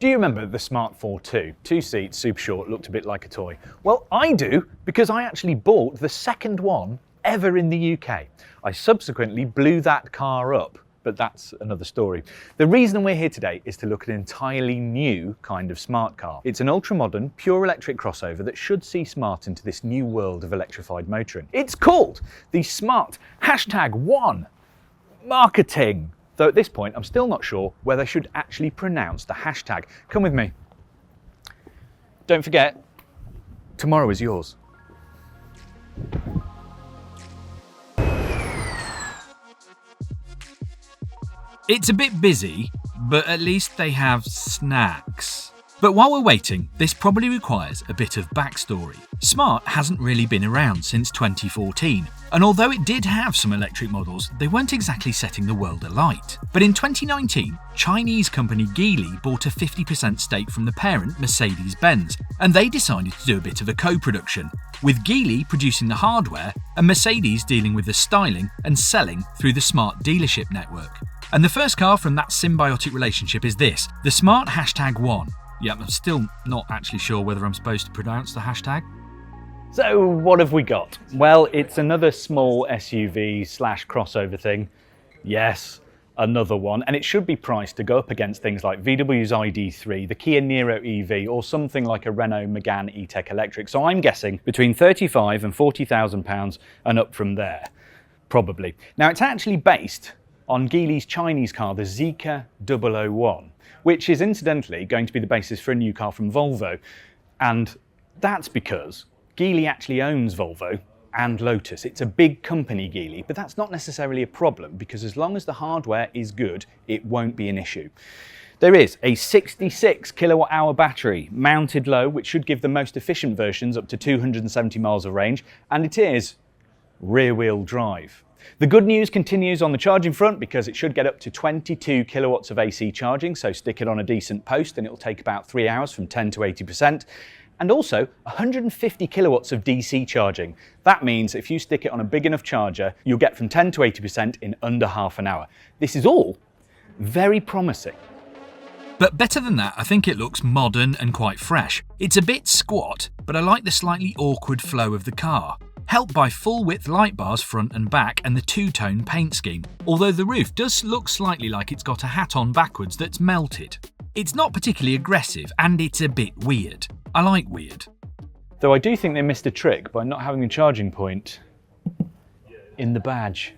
Do you remember the Smart 4.2? 2 seats, super short, looked a bit like a toy. Well, I do, because I actually bought the second one ever in the UK. I subsequently blew that car up, but that's another story. The reason we're here today is to look at an entirely new kind of smart car. It's an ultra-modern, pure electric crossover that should see Smart into this new world of electrified motoring. It's called the Smart #1 marketing. Though at this point, I'm still not sure whether I should actually pronounce the hashtag. Come with me. Don't forget, tomorrow is yours. It's a bit busy, but at least they have snacks. But while we're waiting, this probably requires a bit of backstory. Smart hasn't really been around since 2014, and although it did have some electric models, they weren't exactly setting the world alight. But in 2019, Chinese company Geely bought a 50% stake from the parent Mercedes-Benz, and they decided to do a bit of a co-production, with Geely producing the hardware and Mercedes dealing with the styling and selling through the Smart dealership network. And the first car from that symbiotic relationship is this, the Smart #1. Yeah, I'm still not actually sure whether I'm supposed to pronounce the hashtag. So what have we got? Well, it's another small SUV / crossover thing. Yes, another one. And it should be priced to go up against things like VW's ID.3, the Kia Niro EV, or something like a Renault Megane E-Tech Electric. So I'm guessing between £35,000 and £40,000 and up from there, probably. Now it's actually based on Geely's Chinese car, the Zeekr 001, which is incidentally going to be the basis for a new car from Volvo. And that's because Geely actually owns Volvo and Lotus. It's a big company, Geely, but that's not necessarily a problem because as long as the hardware is good, it won't be an issue. There is a 66 kilowatt hour battery mounted low, which should give the most efficient versions up to 270 miles of range, and it is rear wheel drive. The good news continues on the charging front because it should get up to 22 kilowatts of AC charging, so stick it on a decent post and it'll take about 3 hours from 10 to 80%. And also 150 kilowatts of DC charging. That means if you stick it on a big enough charger, you'll get from 10 to 80% in under half an hour. This is all very promising. But better than that, I think it looks modern and quite fresh. It's a bit squat, but I like the slightly awkward flow of the car, helped by full-width light bars front and back and the two-tone paint scheme, although the roof does look slightly like it's got a hat on backwards that's melted. It's not particularly aggressive and it's a bit weird. I like weird. Though I do think they missed a trick by not having the charging point in the badge.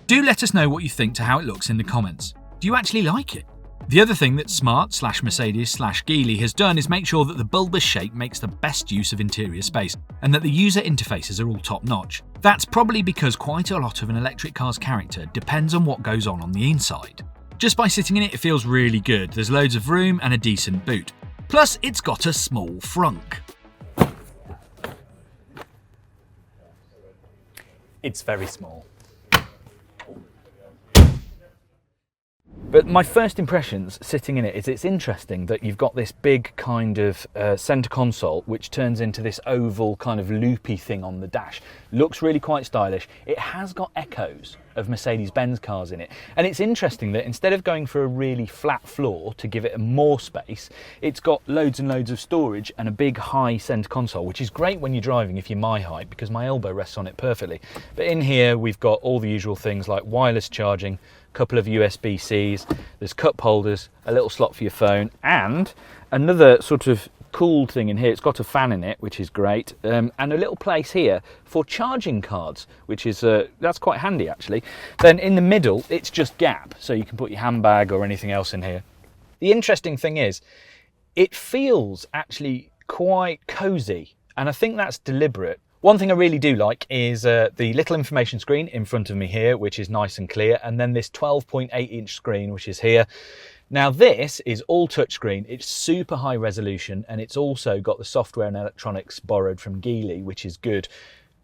Do let us know what you think to how it looks in the comments. Do you actually like it? The other thing that Smart / Mercedes / Geely has done is make sure that the bulbous shape makes the best use of interior space and that the user interfaces are all top notch. That's probably because quite a lot of an electric car's character depends on what goes on the inside. Just by sitting in it, it feels really good. There's loads of room and a decent boot. Plus, it's got a small frunk. It's very small. But my first impressions sitting in it is it's interesting that you've got this big kind of centre console which turns into this oval kind of loopy thing on the dash. Looks really quite stylish. It has got echoes of Mercedes-Benz cars in it. And it's interesting that instead of going for a really flat floor to give it more space, it's got loads and loads of storage and a big high centre console, which is great when you're driving if you're my height because my elbow rests on it perfectly. But in here we've got all the usual things like wireless charging, couple of USB-Cs, there's cup holders, a little slot for your phone, and another sort of cool thing in here. It's got a fan in it, which is great, and a little place here for charging cards, which is that's quite handy actually. Then in the middle, it's just gap, so you can put your handbag or anything else in here. The interesting thing is, it feels actually quite cozy, and I think that's deliberate. One thing I really do like is the little information screen in front of me here, which is nice and clear, and then this 12.8-inch screen, which is here. Now this is all touchscreen, it's super high resolution, and it's also got the software and electronics borrowed from Geely, which is good.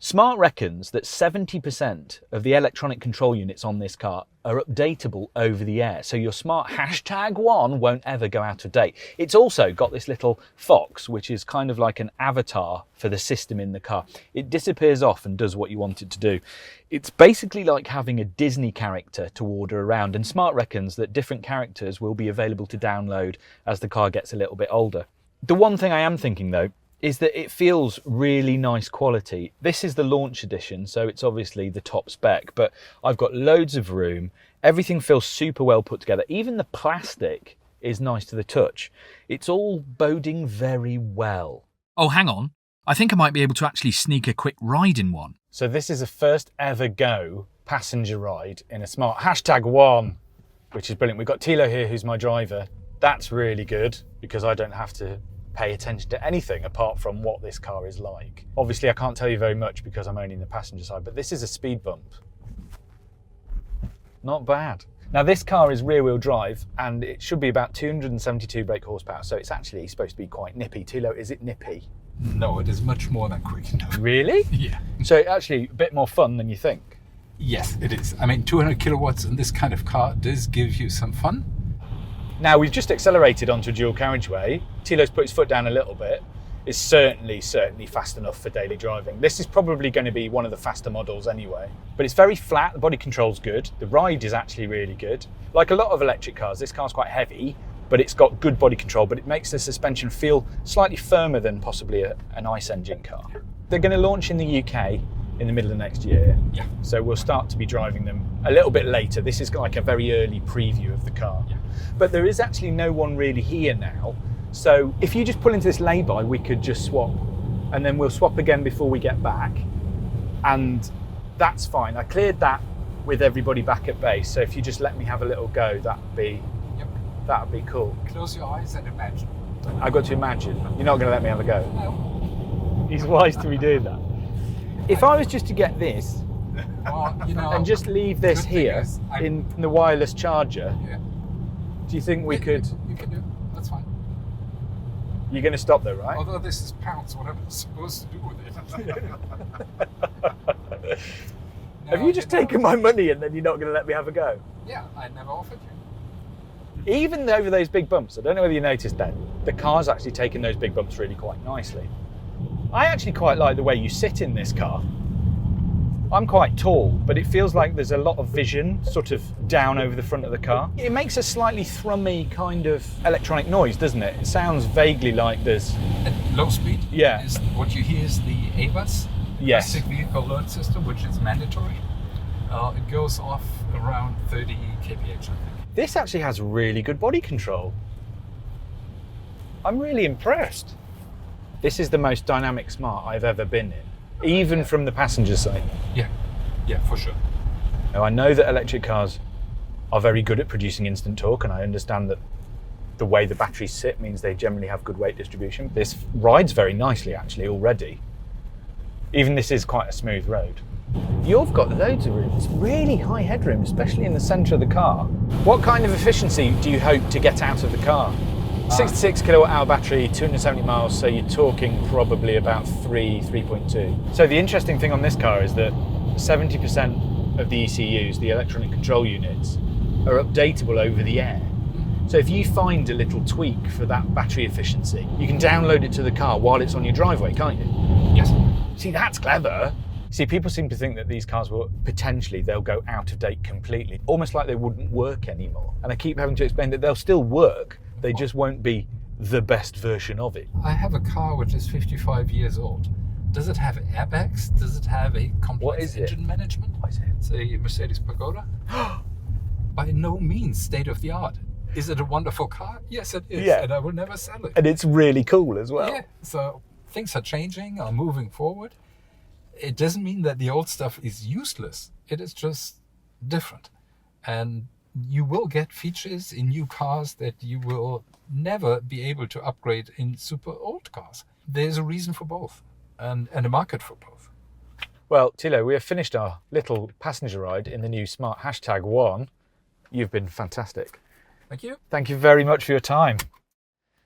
Smart reckons that 70% of the electronic control units on this car are updatable over the air, so your smart #1 won't ever go out of date. It's also got this little fox, which is kind of like an avatar for the system in the car. It disappears off and does what you want it to do. It's basically like having a Disney character to order around, and Smart reckons that different characters will be available to download as the car gets a little bit older. The one thing I am thinking though is that it feels really nice quality. This is the launch edition, so it's obviously the top spec, but I've got loads of room. Everything feels super well put together. Even the plastic is nice to the touch. It's all boding very well. Oh, hang on. I think I might be able to actually sneak a quick ride in one. So this is a first ever go passenger ride in a smart #1, which is brilliant. We've got Tilo here, who's my driver. That's really good because I don't have to pay attention to anything apart from what this car is like. Obviously, I can't tell you very much because I'm only in the passenger side, but this is a speed bump. Not bad. Now, this car is rear-wheel drive and it should be about 272 brake horsepower, so it's actually supposed to be quite nippy. Tilo, is it nippy? No, it is much more than quick. Really? Yeah. So actually a bit more fun than you think. Yes, it is. I mean, 200 kilowatts in this kind of car does give you some fun. Now, we've just accelerated onto a dual carriageway. Tilo's put his foot down a little bit. It's certainly fast enough for daily driving. This is probably going to be one of the faster models anyway. But it's very flat, the body control's good. The ride is actually really good. Like a lot of electric cars, this car's quite heavy, but it's got good body control, but it makes the suspension feel slightly firmer than possibly an ICE engine car. They're going to launch in the UK in the middle of next year. Yeah. So we'll start to be driving them a little bit later. This is like a very early preview of the car. Yeah. But there is actually no one really here now. So if you just pull into this lay-by, we could just swap, and then we'll swap again before we get back. And that's fine. I cleared that with everybody back at base. So if you just let me have a little go, that'd be cool. Close your eyes and imagine. I've got to imagine. You're not going to let me have a go. No. He's wise to be doing that. If I was just to get this Well, and just leave this here in the wireless charger, Yeah. do you think we could? You can do it. That's fine. You're going to stop though, right? Although this is pounds, what am I supposed to do with it? Have you just taken my money and then you're not going to let me have a go? Yeah, I never offered you. Even over those big bumps, I don't know whether you noticed then, the car's actually taken those big bumps really quite nicely. I actually quite like the way you sit in this car. I'm quite tall, but it feels like there's a lot of vision sort of down over the front of the car. It makes a slightly thrummy kind of electronic noise, doesn't it? It sounds vaguely like there's... At low speed, Yeah. What you hear is the ABUS, Yes. Basic Vehicle Alert System, which is mandatory. It goes off around 30 kph, I think. This actually has really good body control. I'm really impressed. This is the most dynamic Smart I've ever been in, even from the passenger side. Yeah, for sure. Now, I know that electric cars are very good at producing instant torque, and I understand that the way the batteries sit means they generally have good weight distribution. This rides very nicely actually already. Even this is quite a smooth road. You've got loads of room. It's really high headroom, especially in the centre of the car. What kind of efficiency do you hope to get out of the car? 66 kilowatt hour battery, 270 miles, so you're talking probably about 3.2. So the interesting thing on this car is that 70% of the ECUs, the electronic control units, are updatable over the air. So if you find a little tweak for that battery efficiency, you can download it to the car while it's on your driveway, can't you? Yes. See, that's clever. See, people seem to think that these cars will potentially, they'll go out of date completely, almost like they wouldn't work anymore. And I keep having to explain that they'll still work, they just won't be the best version of it. I have a car which is 55 years old. Does it have airbags? Does it have a complex engine management? What is it? It's a Mercedes Pagoda. By no means state of the art. Is it a wonderful car? Yes, it is. Yeah. And I will never sell it. And it's really cool as well. Yeah. So things are changing, are moving forward. It doesn't mean that the old stuff is useless. It is just different. And you will get features in new cars that you will never be able to upgrade in super old cars. There's a reason for both and a market for both. Well, Tilo, we have finished our little passenger ride in the new Smart #1. You've been fantastic. Thank you. Thank you very much for your time.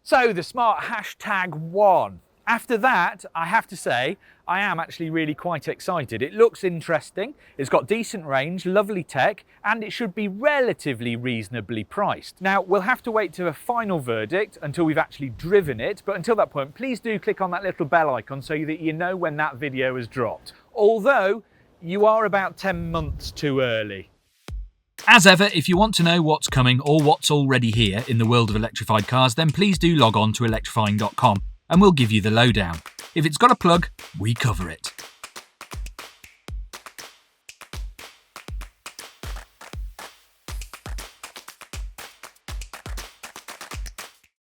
So the Smart #1. After that, I have to say, I am actually really quite excited. It looks interesting, it's got decent range, lovely tech, and it should be relatively reasonably priced. Now, we'll have to wait to a final verdict until we've actually driven it, but until that point, please do click on that little bell icon so that you know when that video has dropped. Although, you are about 10 months too early. As ever, if you want to know what's coming or what's already here in the world of electrified cars, then please do log on to electrifying.com and we'll give you the lowdown. If it's got a plug, we cover it.